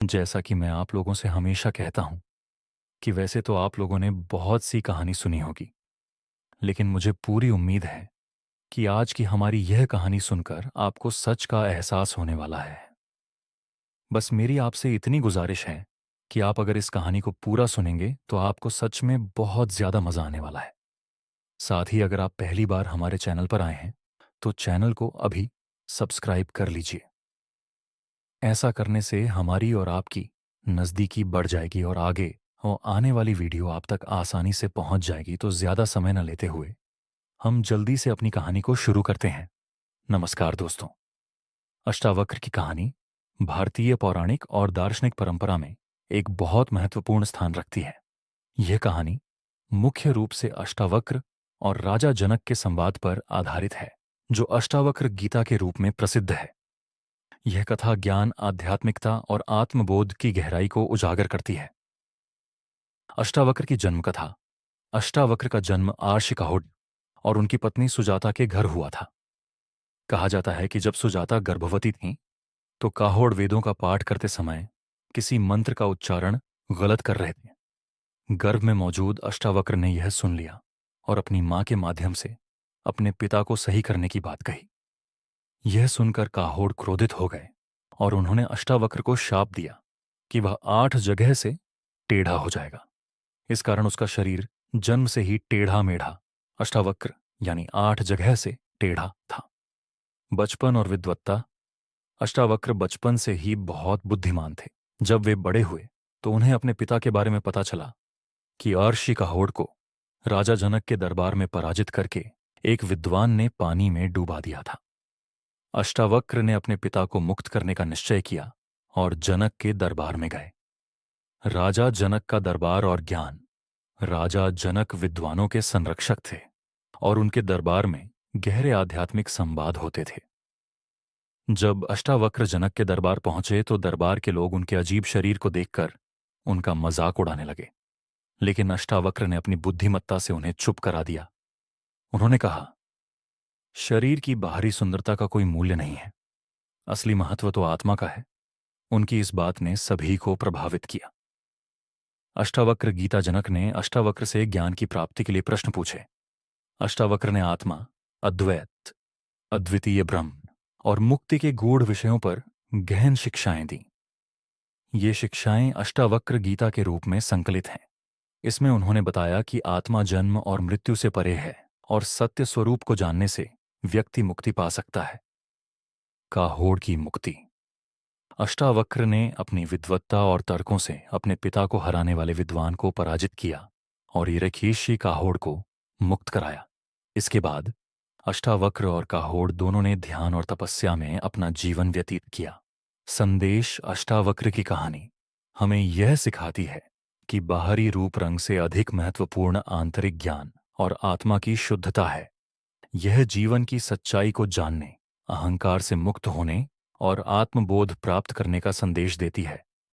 जैसा कि मैं आप लोगों से हमेशा कहता हूं कि वैसे तो आप लोगों ने बहुत सी कहानी सुनी होगी, लेकिन मुझे पूरी उम्मीद है कि आज की हमारी यह कहानी सुनकर आपको सच का एहसास होने वाला है। बस मेरी आपसे इतनी गुजारिश है कि आप अगर इस कहानी को पूरा सुनेंगे तो आपको सच में बहुत ज़्यादा मज़ा आने वाला है। साथ ही अगर आप पहली बार हमारे चैनल पर आए हैं, तो चैनल को अभी सब्सक्राइब कर लीजिए। ऐसा करने से हमारी और आपकी नज़दीकी बढ़ जाएगी और आगे और आने वाली वीडियो आप तक आसानी से पहुंच जाएगी। तो ज़्यादा समय न लेते हुए हम जल्दी से अपनी कहानी को शुरू करते हैं। नमस्कार दोस्तों। अष्टावक्र की कहानी भारतीय पौराणिक और दार्शनिक परंपरा में एक बहुत महत्वपूर्ण स्थान रखती है। यह कहानी मुख्य रूप से अष्टावक्र और राजा जनक के संवाद पर आधारित है, जो अष्टावक्र गीता के रूप में प्रसिद्ध है। यह कथा ज्ञान, आध्यात्मिकता और आत्मबोध की गहराई को उजागर करती है। अष्टावक्र की जन्म कथा। अष्टावक्र का जन्म आर्षिकाहोड और उनकी पत्नी सुजाता के घर हुआ था। कहा जाता है कि जब सुजाता गर्भवती थीं, तो काहोड़ वेदों का पाठ करते समय किसी मंत्र का उच्चारण गलत कर रहे थे। गर्भ में मौजूद अष्टावक्र ने यह सुन लिया और अपनी मां के माध्यम से अपने पिता को सही करने की बात कही। यह सुनकर काहोड़ क्रोधित हो गए और उन्होंने अष्टावक्र को शाप दिया कि वह 8 जगह से टेढ़ा हो जाएगा। इस कारण उसका शरीर जन्म से ही टेढ़ा मेढ़ा, अष्टावक्र यानी 8 जगह से टेढ़ा था। बचपन और विद्वत्ता। अष्टावक्र बचपन से ही बहुत बुद्धिमान थे। जब वे बड़े हुए तो उन्हें अपने पिता के बारे में पता चला कि अर्षि काहोड़ को राजा जनक के दरबार में पराजित करके एक विद्वान ने पानी में डूबा दिया था। अष्टावक्र ने अपने पिता को मुक्त करने का निश्चय किया और जनक के दरबार में गए। राजा जनक का दरबार और ज्ञान। राजा जनक विद्वानों के संरक्षक थे और उनके दरबार में गहरे आध्यात्मिक संवाद होते थे। जब अष्टावक्र जनक के दरबार पहुंचे तो दरबार के लोग उनके अजीब शरीर को देखकर उनका मजाक उड़ाने लगे, लेकिन अष्टावक्र ने अपनी बुद्धिमत्ता से उन्हें चुप करा दिया। उन्होंने कहा, शरीर की बाहरी सुंदरता का कोई मूल्य नहीं है, असली महत्व तो आत्मा का है। उनकी इस बात ने सभी को प्रभावित किया। अष्टावक्र गीता जनक ने अष्टावक्र से ज्ञान की प्राप्ति के लिए प्रश्न पूछे। अष्टावक्र ने आत्मा, अद्वैत, अद्वितीय ब्रह्म और मुक्ति के गूढ़ विषयों पर गहन शिक्षाएं दी। ये शिक्षाएं अष्टावक्र गीता के रूप में संकलित हैं। इसमें उन्होंने बताया कि आत्मा जन्म और मृत्यु से परे है और सत्य स्वरूप को जानने से व्यक्ति मुक्ति पा सकता है। काहोड़ की मुक्ति। अष्टावक्र ने अपनी विद्वत्ता और तर्कों से अपने पिता को हराने वाले विद्वान को पराजित किया और हिरकेशी काहोड़ को मुक्त कराया। इसके बाद अष्टावक्र और काहोड़ दोनों ने ध्यान और तपस्या में अपना जीवन व्यतीत किया। संदेश। अष्टावक्र की कहानी हमें यह सिखाती है कि बाहरी रूप रंग से अधिक महत्वपूर्ण आंतरिक ज्ञान और आत्मा की शुद्धता है। यह जीवन की सच्चाई को जानने, अहंकार से मुक्त होने और आत्मबोध प्राप्त करने का संदेश देती है।